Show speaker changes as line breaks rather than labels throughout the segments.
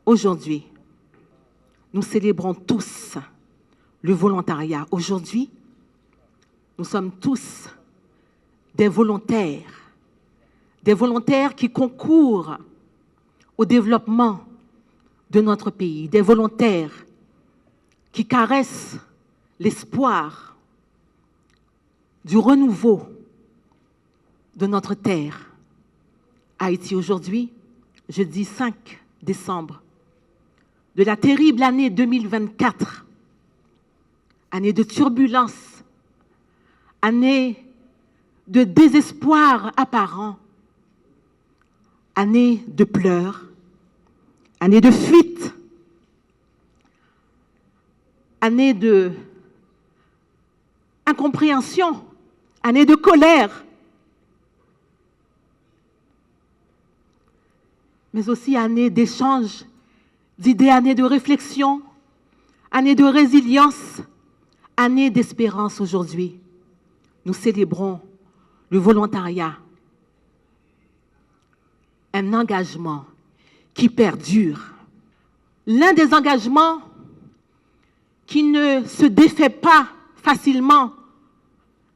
Aujourd'hui, nous célébrons tous le volontariat. Aujourd'hui, nous sommes tous des volontaires qui concourent au développement de notre pays, des volontaires qui caressent l'espoir du renouveau de notre terre. Haïti aujourd'hui, jeudi 5 décembre, de la terrible année 2024, année de turbulence, année de désespoir apparent, année de pleurs, année de fuite, année de incompréhension, année de colère, mais aussi année d'échange d'idées, année de réflexion, année de résilience, année d'espérance aujourd'hui. Nous célébrons le volontariat, un engagement qui perdure. L'un des engagements qui ne se défait pas facilement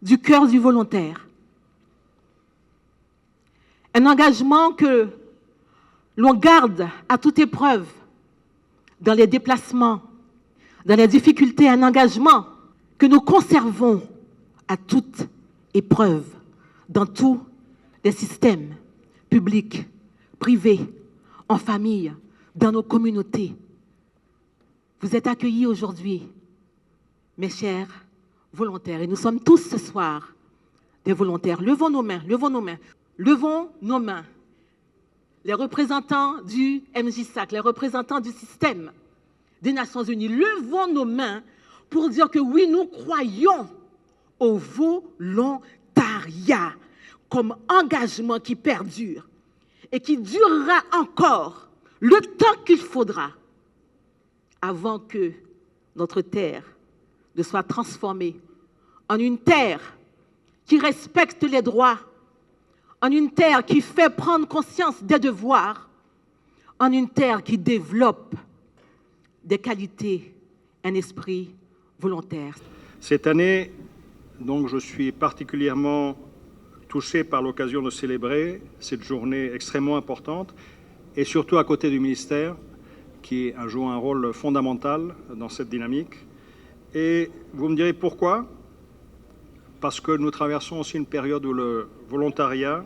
du cœur du volontaire. Un engagement que l'on garde à toute épreuve, dans les déplacements, dans les difficultés, un engagement que nous conservons à toute épreuve, dans tous les systèmes publics, privés, en famille, dans nos communautés. Vous êtes accueillis aujourd'hui, mes chers volontaires, et nous sommes tous ce soir des volontaires. Levons nos mains, levons nos mains, levons nos mains. Les représentants du MJSAC, les représentants du système des Nations Unies, levons nos mains pour dire que oui, nous croyons au volontariat comme engagement qui perdure et qui durera encore le temps qu'il faudra avant que notre terre ne soit transformée en une terre qui respecte les droits, en une terre qui fait prendre conscience des devoirs, en une terre qui développe des qualités, un esprit volontaire.
Cette année, donc, je suis particulièrement touché par l'occasion de célébrer cette journée extrêmement importante et surtout à côté du ministère qui joue un rôle fondamental dans cette dynamique. Et vous me direz pourquoi ? Parce que nous traversons aussi une période où le volontariat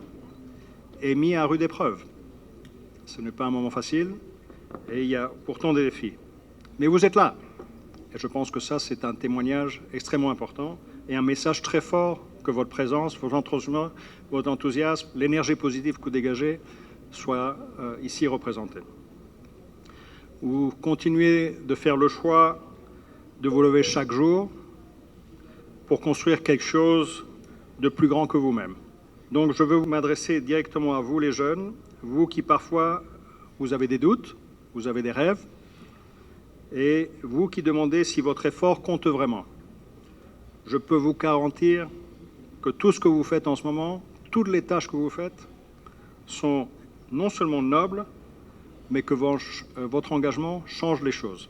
est mis à rude épreuve. Ce n'est pas un moment facile et il y a pourtant des défis. Mais vous êtes là. Et je pense que ça, c'est un témoignage extrêmement important et un message très fort que votre présence, votre enthousiasme, l'énergie positive que vous dégagez soit ici représentée. Vous continuez de faire le choix de vous lever chaque jour pour construire quelque chose de plus grand que vous-même. Donc je veux m'adresser directement à vous les jeunes, vous qui parfois vous avez des doutes, vous avez des rêves, et vous qui demandez si votre effort compte vraiment. Je peux vous garantir que tout ce que vous faites en ce moment, toutes les tâches que vous faites, sont non seulement nobles, mais que votre engagement change les choses.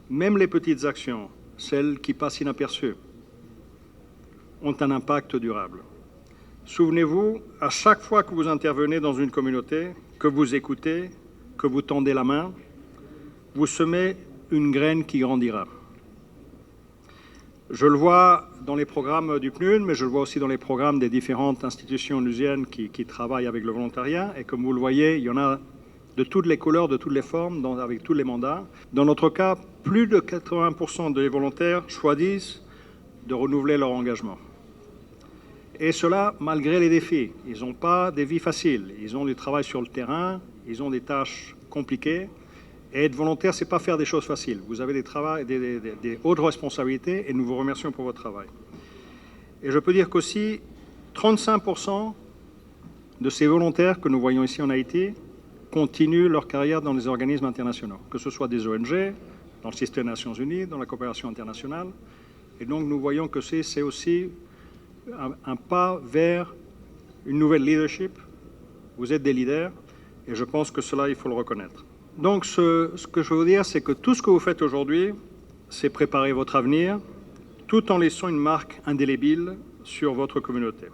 Même les petites actions, celles qui passent inaperçues, ont un impact durable. Souvenez-vous, à chaque fois que vous intervenez dans une communauté, que vous écoutez, que vous tendez la main, vous semez une graine qui grandira. Je le vois dans les programmes du PNUD, mais je le vois aussi dans les programmes des différentes institutions onusiennes qui travaillent avec le volontariat. Et comme vous le voyez, il y en a de toutes les couleurs, de toutes les formes, avec tous les mandats. Dans notre cas, plus de 80% des volontaires choisissent de renouveler leur engagement. Et cela, malgré les défis. Ils n'ont pas des vies faciles. Ils ont du travail sur le terrain, ils ont des tâches compliquées. Et être volontaire, ce n'est pas faire des choses faciles. Vous avez des hautes responsabilités et nous vous remercions pour votre travail. Et je peux dire qu'aussi, 35% de ces volontaires que nous voyons ici en Haïti continuent leur carrière dans les organismes internationaux, que ce soit des ONG, dans le système des Nations Unies, dans la coopération internationale. Et donc nous voyons que c'est aussi un pas vers une nouvelle leadership. Vous êtes des leaders et je pense que cela, il faut le reconnaître. Donc ce que je veux vous dire, c'est que tout ce que vous faites aujourd'hui, c'est préparer votre avenir, tout en laissant une marque indélébile sur votre communauté.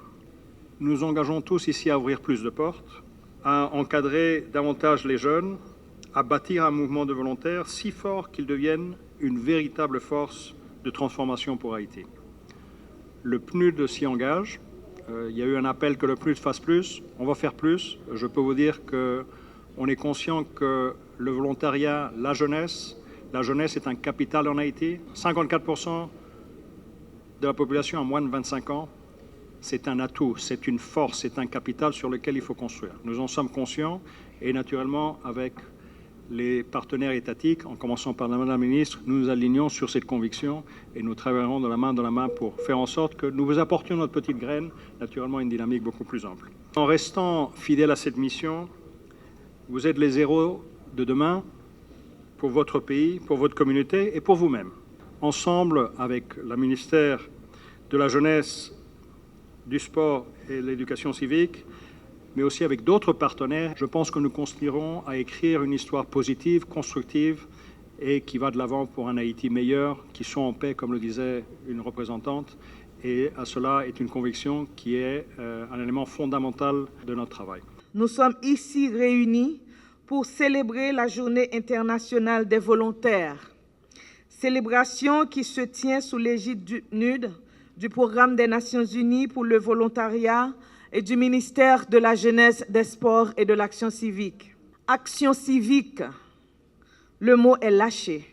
Nous engageons tous ici à ouvrir plus de portes, à encadrer davantage les jeunes, à bâtir un mouvement de volontaires si fort qu'il devienne une véritable force de transformation pour Haïti. Le PNUD s'y engage. Il y a eu un appel que le PNUD fasse plus. On va faire plus. Je peux vous dire qu'on est conscient que le volontariat, la jeunesse est un capital en Haïti. 54% de la population a moins de 25 ans. C'est un atout, c'est une force, c'est un capital sur lequel il faut construire. Nous en sommes conscients et naturellement, avec les partenaires étatiques, en commençant par Madame la Ministre, nous nous alignons sur cette conviction et nous travaillerons de la main dans la main pour faire en sorte que nous vous apportions notre petite graine, naturellement une dynamique beaucoup plus ample. En restant fidèle à cette mission, vous êtes les héros de demain pour votre pays, pour votre communauté et pour vous-même. Ensemble, avec le ministère de la Jeunesse, du Sport et de l'Éducation civique, mais aussi avec d'autres partenaires, je pense que nous continuerons à écrire une histoire positive, constructive et qui va de l'avant pour un Haïti meilleur, qui soit en paix, comme le disait une représentante. Et à cela est une conviction qui est un élément fondamental de notre travail.
Nous sommes ici réunis pour célébrer la Journée internationale des volontaires. Célébration qui se tient sous l'égide du PNUD, du Programme des Nations Unies pour le volontariat et du ministère de la Jeunesse, des Sports et de l'Action civique. Action civique, le mot est lâché.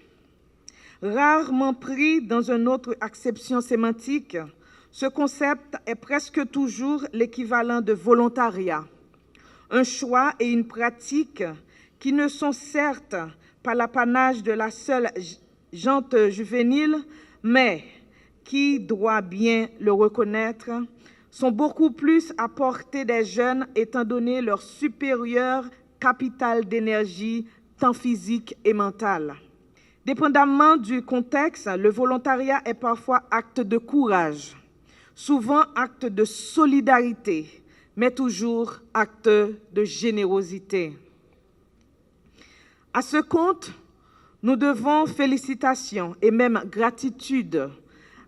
Rarement pris dans une autre acception sémantique, ce concept est presque toujours l'équivalent de volontariat. Un choix et une pratique qui ne sont certes pas l'apanage de la seule gente juvénile, mais qui doit bien le reconnaître, sont beaucoup plus à portée des jeunes étant donné leur supérieur capital d'énergie, tant physique et mental. Dépendamment du contexte, le volontariat est parfois acte de courage, souvent acte de solidarité, mais toujours acte de générosité. À ce compte, nous devons félicitations et même gratitude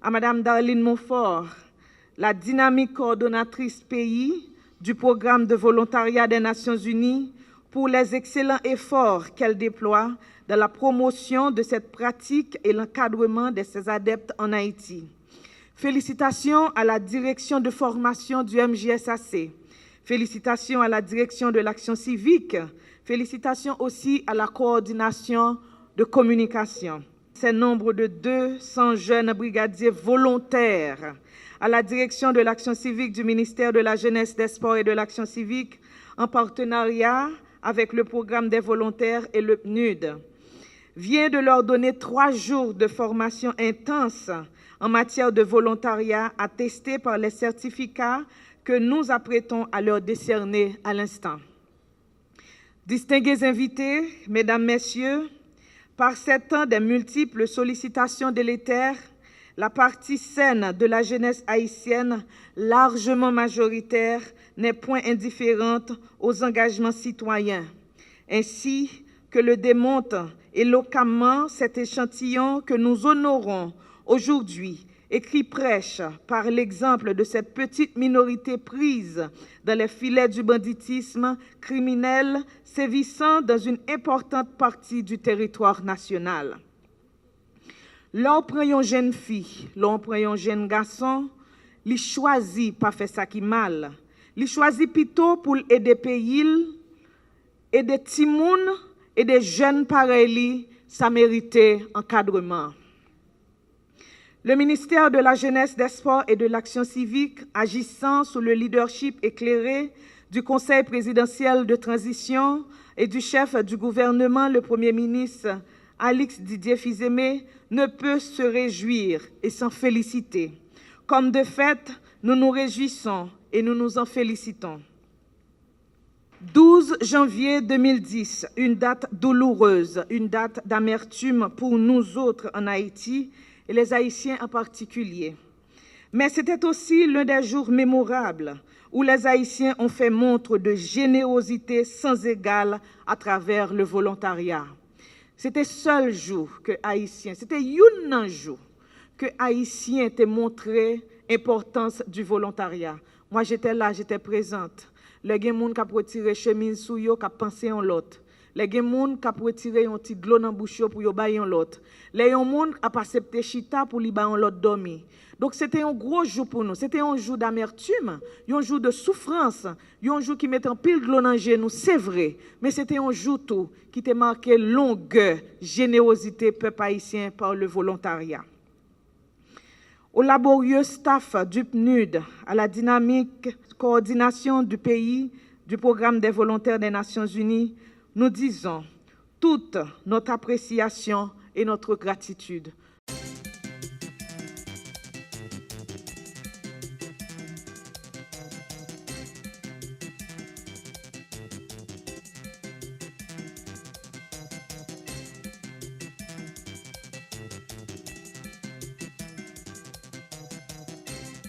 à Madame Darlene Montfort, la dynamique coordonnatrice pays du programme de volontariat des Nations Unies, pour les excellents efforts qu'elle déploie dans la promotion de cette pratique et l'encadrement de ses adeptes en Haïti. Félicitations à la direction de formation du MJSAC. Félicitations à la direction de l'action civique. Félicitations aussi à la coordination de communication. C'est nombre de 200 jeunes brigadiers volontaires à la direction de l'action civique du ministère de la Jeunesse, des Sports et de l'Action civique en partenariat avec le programme des volontaires et le PNUD, vient de leur donner 3 jours de formation intense en matière de volontariat attestés par les certificats que nous apprêtons à leur décerner à l'instant. Distingués invités, Mesdames, Messieurs, par ces temps des multiples sollicitations délétères, la partie saine de la jeunesse haïtienne, largement majoritaire, n'est point indifférente aux engagements citoyens, ainsi que le démontre éloquemment cet échantillon que nous honorons aujourd'hui et qui prêche par l'exemple de cette petite minorité prise dans les filets du banditisme criminel sévissant dans une importante partie du territoire national. L'on prend une jeune fille, l'on prend un jeune garçon, il choisit pas faire ça qui mal. Il choisit plutôt pour aider pays, aider timoun et des jeunes pareils, ça méritait encadrement. Le ministère de la Jeunesse, des Sports et de l'Action civique, agissant sous le leadership éclairé du Conseil présidentiel de transition et du chef du gouvernement, le Premier ministre Alix Didier Fils-Aimé, ne peut se réjouir et s'en féliciter. Comme de fait, nous nous réjouissons et nous nous en félicitons. 12 janvier 2010, une date douloureuse, une date d'amertume pour nous autres en Haïti, et les Haïtiens en particulier. Mais c'était aussi l'un des jours mémorables où les Haïtiens ont fait montre de générosité sans égale à travers le volontariat. C'était seul jour que Haïtiens, c'était un jour que Haïtiens étaient montré l'importance du volontariat. Moi, j'étais là, j'étais présente. Les gens qui ont retiré chemise sous yo, qui ont pensé en l'autre. Les gens qui ont retiré un petit glon dans bouche pour yo bailler en l'autre. Les gens qui ont accepté chita pour li ba en l'autre dormir. Donc c'était un gros jour pour nous. C'était un jour d'amertume, un jour de souffrance, un jour qui mettait en pile glon dans genou, c'est vrai, mais c'était un jour tout qui était marqué longueur, générosité peuple haïtien par le volontariat. Au laborieux staff du PNUD, à la dynamique coordination du pays, du programme des volontaires des Nations Unies, nous disons toute notre appréciation et notre gratitude.